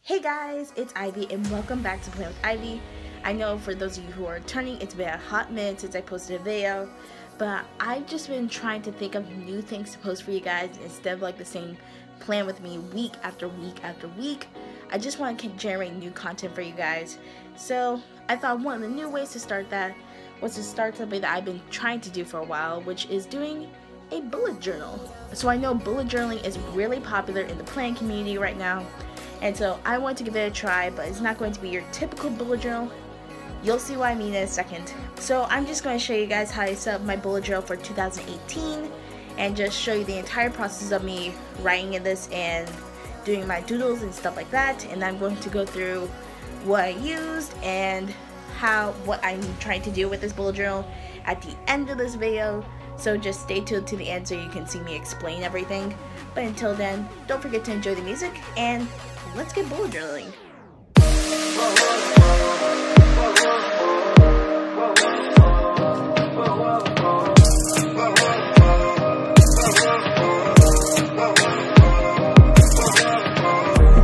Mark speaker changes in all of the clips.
Speaker 1: Hey guys, it's Ivy and welcome back to Playing with Ivy. I know for those of you who are returning, it's been a hot minute since I posted a video, but I've just been trying to think of new things to post for you guys instead of like the same plan with me week after week after week. I just want to generate new content for you guys. So I thought one of the new ways to start that was to start something that I've been trying to do for a while, which is doing a bullet journal. So I know bullet journaling is really popular in the planning community right now. And so I want to give it a try, but it's not going to be your typical bullet journal. You'll see what I mean in a second. So I'm just going to show you guys how I set up my bullet journal for 2018 and just show you the entire process of me writing in this and doing my doodles and stuff like that. And I'm going to go through what I used and what I'm trying to do with this bullet journal at the end of this video. So just stay tuned to the end so you can see me explain everything. But until then, don't forget to enjoy the music and let's get bullet journaling.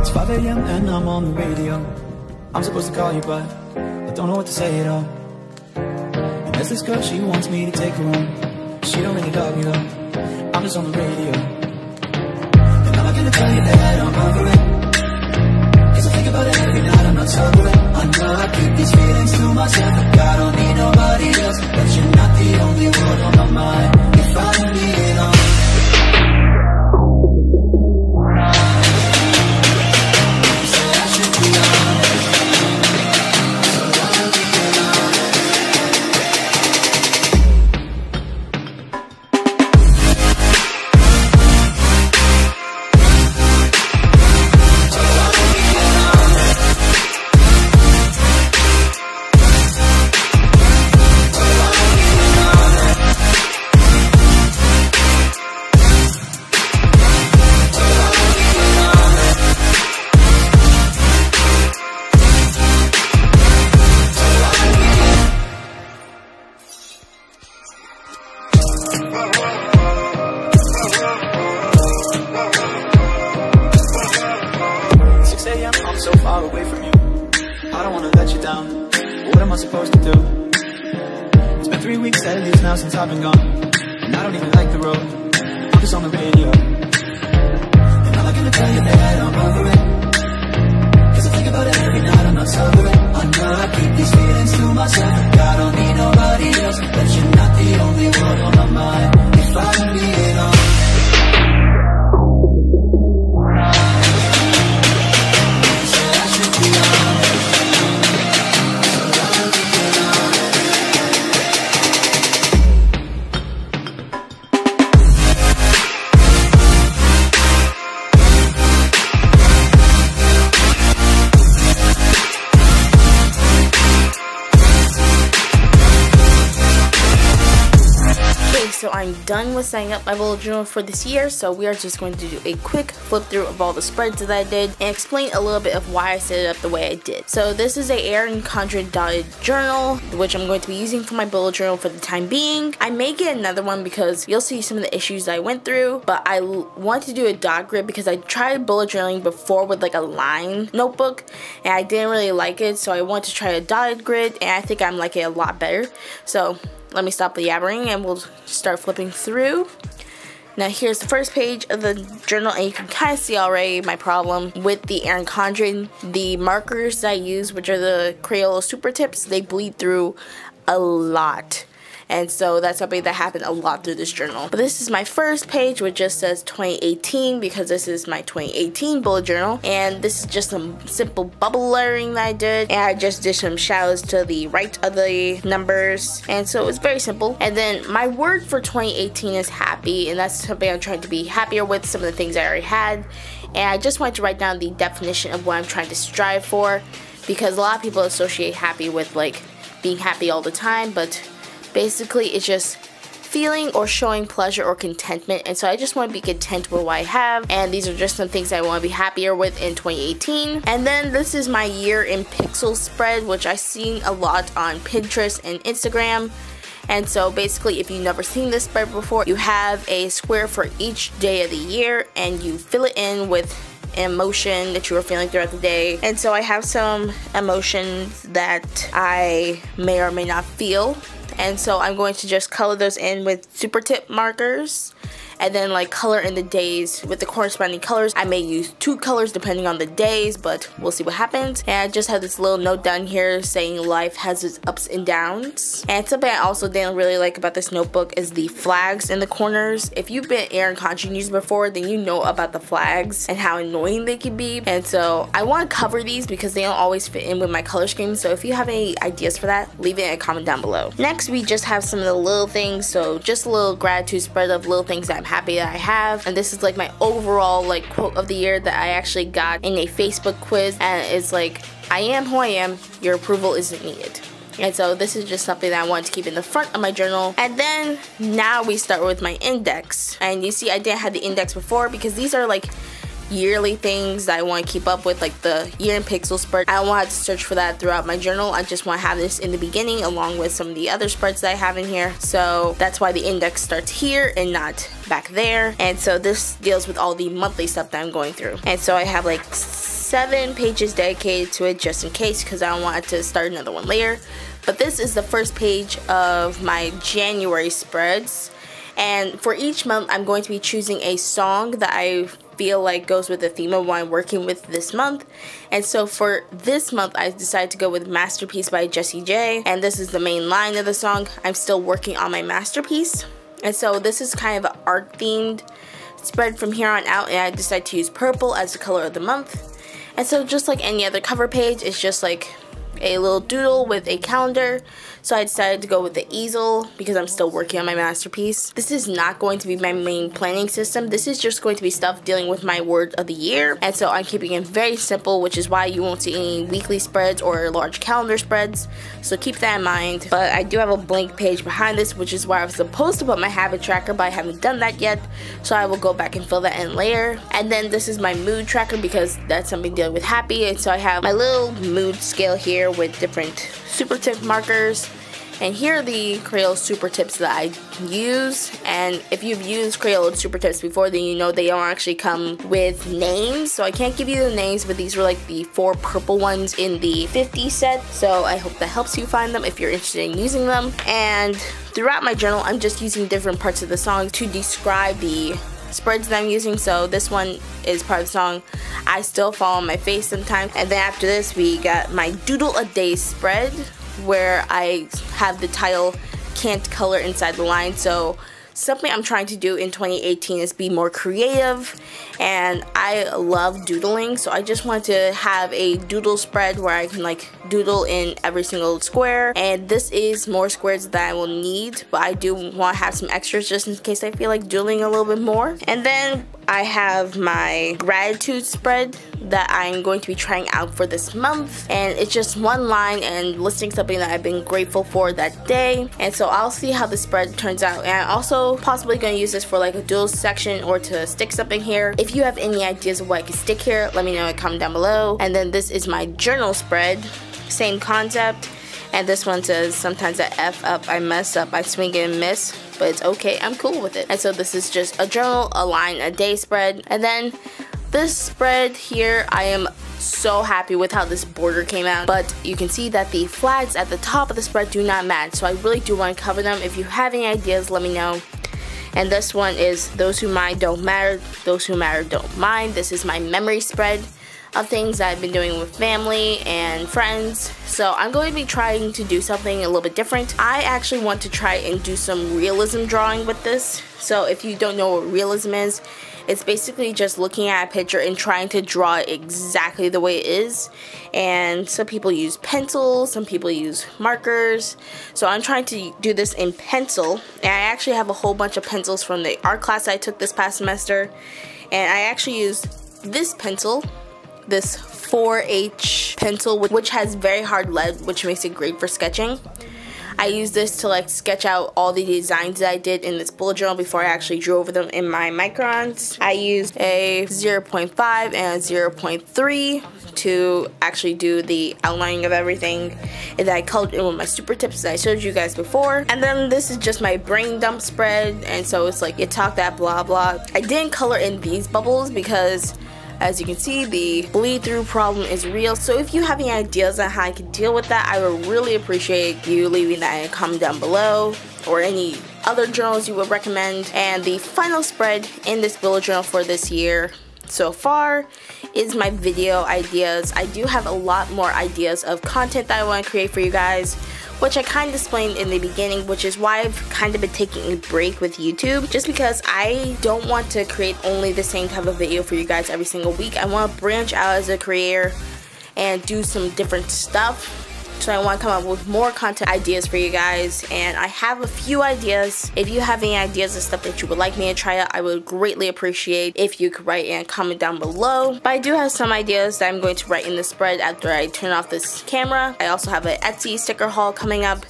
Speaker 2: It's 5 a.m. and I'm on the radio. I'm supposed to call you, but I don't know what to say at all. And there's this girl, she wants me to take her home. She don't really love me though, I'm just on the radio. And I'm not gonna tell you that I'm over it, cause I think about it every night, I'm not sober. I know I keep these feelings to myself, like I don't need nobody else. But you're not the only one on my mind. You're finally in on I'm so far away from you. I don't wanna let you down. What am I supposed to do? It's been 3 weeks at least now since I've been gone, and I don't even like the road. I'm just on the radio. And I'm not gonna tell you that I'm over it, cause I think about it every night, I'm not sober. I know I keep these feelings to myself, like I don't need nobody else. But you're not the only one on my mind. You're finally in on
Speaker 1: So I'm done with setting up my bullet journal for this year, so we are just going to do a quick flip through of all the spreads that I did and explain a little bit of why I set it up the way I did. So this is a Erin Condren dotted journal, which I'm going to be using for my bullet journal for the time being. I may get another one because you'll see some of the issues I went through, but I want to do a dot grid because I tried bullet journaling before with like a line notebook and I didn't really like it, so I want to try a dotted grid and I think I'm liking it a lot better. So let me stop the yabbering and we'll start flipping through. Now here's the first page of the journal, and you can kind of see already my problem with the Erin Condren. The markers that I use, which are the Crayola Supertips, they bleed through a lot. And so that's something that happened a lot through this journal. But this is my first page, which just says 2018 because this is my 2018 bullet journal. And this is just some simple bubble lettering that I did. And I just did some shadows to the right of the numbers. And so it's very simple. And then my word for 2018 is happy. And that's something I'm trying to be happier with, some of the things I already had. And I just wanted to write down the definition of what I'm trying to strive for. Because a lot of people associate happy with like being happy all the time. But basically, it's just feeling or showing pleasure or contentment, and so I just want to be content with what I have, and these are just some things I want to be happier with in 2018. And then this is my year in pixels spread, which I've seen a lot on Pinterest and Instagram. And so basically, if you've never seen this spread before, you have a square for each day of the year and you fill it in with emotion that you were feeling throughout the day. And so I have some emotions that I may or may not feel. And so I'm going to just color those in with Supertip markers. And then like color in the days with the corresponding colors. I may use 2 colors depending on the days, but we'll see what happens. And I just have this little note down here saying life has its ups and downs. And something I also didn't really like about this notebook is the flags in the corners. If you've been Aaron Contra users before, then you know about the flags and how annoying they can be. And so I want to cover these because they don't always fit in with my color scheme. So if you have any ideas for that, leave it in a comment down below. Next, we just have some of the little things. So just a little gratitude spread of little things that I'm happy that I have. And this is like my overall like quote of the year that I actually got in a Facebook quiz, and it's like, I am who I am, your approval isn't needed. And so this is just something that I wanted to keep in the front of my journal. And then now we start with my index. And you see I didn't have the index before because these are like yearly things that I want to keep up with, like the year in pixel spread. I don't want to search for that throughout my journal. I just want to have this in the beginning along with some of the other spreads that I have in here. So that's why the index starts here and not back there. And so this deals with all the monthly stuff that I'm going through. And so I have like 7 pages dedicated to it just in case, because I don't want it to start another one later. But this is the first page of my January spreads. And for each month, I'm going to be choosing a song that I feel like goes with the theme of what I'm working with this month. And so for this month, I decided to go with Masterpiece by Jessie J. And this is the main line of the song. I'm still working on my masterpiece. And so this is kind of an art themed spread from here on out. And I decided to use purple as the color of the month. And so just like any other cover page, it's just like a little doodle with a calendar. So I decided to go with the easel because I'm still working on my masterpiece. This is not going to be my main planning system. This is just going to be stuff dealing with my word of the year. And so I'm keeping it very simple, which is why you won't see any weekly spreads or large calendar spreads. So keep that in mind. But I do have a blank page behind this, which is where I was supposed to put my habit tracker, but I haven't done that yet. So I will go back and fill that in later. And then this is my mood tracker because that's something dealing with happy. And so I have my little mood scale here with different Supertip markers. And here are the Crayola Supertips that I use. And if you've used Crayola Supertips before, then you know they don't actually come with names. So I can't give you the names, but these were like the 4 purple ones in the 50 set. So I hope that helps you find them if you're interested in using them. And throughout my journal, I'm just using different parts of the song to describe the spreads that I'm using. So this one is part of the song I Still Fall on My Face Sometimes. And then after this, we got my Doodle a Day spread, where I have the title Can't Color Inside the Line. So something I'm trying to do in 2018 is be more creative, and I love doodling, so I just want to have a doodle spread where I can like doodle in every single square. And this is more squares that I will need, but I do want to have some extras just in case I feel like doodling a little bit more. And then I have my gratitude spread that I'm going to be trying out for this month, and it's just one line and listing something that I've been grateful for that day. And so I'll see how the spread turns out, and I'm also possibly going to use this for like a doodle section or to stick something here. If you have any ideas of what I can stick here, let me know in a comment down below. And then this is my journal spread, same concept. And this one says, sometimes I F up, I mess up, I swing and miss, but it's okay, I'm cool with it. And so this is just a journal, a line, a day spread. And then this spread here, I am so happy with how this border came out, but you can see that the flags at the top of the spread do not match, so I really do want to cover them. If you have any ideas, let me know. And this one is those who mind don't matter, those who matter don't mind. This is my memory spread of things that I've been doing with family and friends. So I'm going to be trying to do something a little bit different. I actually want to try and do some realism drawing with this. So if you don't know what realism is, it's basically just looking at a picture and trying to draw it exactly the way it is. And some people use pencils, some people use markers. So I'm trying to do this in pencil. And I actually have a whole bunch of pencils from the art class I took this past semester. And I actually used this pencil, this 4H pencil, which has very hard lead, which makes it great for sketching. I used this to like sketch out all the designs that I did in this bullet journal before I actually drew over them in my Microns. I used a 0.5 and a 0.3 to actually do the outlining of everything, and then I colored in with my Supertips that I showed you guys before. And then this is just my brain dump spread, and so it's like you talk that blah blah. I didn't color in these bubbles because As you can see, the bleed through problem is real. So if you have any ideas on how I can deal with that, I would really appreciate you leaving that in a comment down below, or any other journals you would recommend. And the final spread in this bullet journal for this year so far is my video ideas. I do have a lot more ideas of content that I want to create for you guys, which I kind of explained in the beginning, which is why I've kind of been taking a break with YouTube, just because I don't want to create only the same type of video for you guys every single week. I want to branch out as a creator and do some different stuff. So I want to come up with more content ideas for you guys, and I have a few ideas. If you have any ideas and stuff that you would like me to try out, I would greatly appreciate if you could write in a comment down below. But I do have some ideas that I'm going to write in the spread after I turn off this camera. I also have an Etsy sticker haul coming up,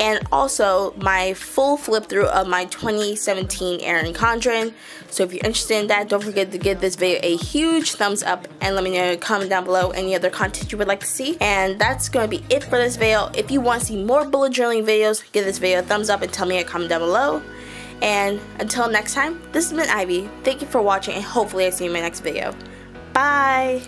Speaker 1: and also my full flip through of my 2017 Erin Condren. So if you're interested in that, don't forget to give this video a huge thumbs up and let me know in a comment down below any other content you would like to see. And that's going to be it for this video. If you want to see more bullet journaling videos, give this video a thumbs up and tell me in a comment down below. And until next time, this has been Ivy. Thank you for watching, and hopefully I see you in my next video. Bye!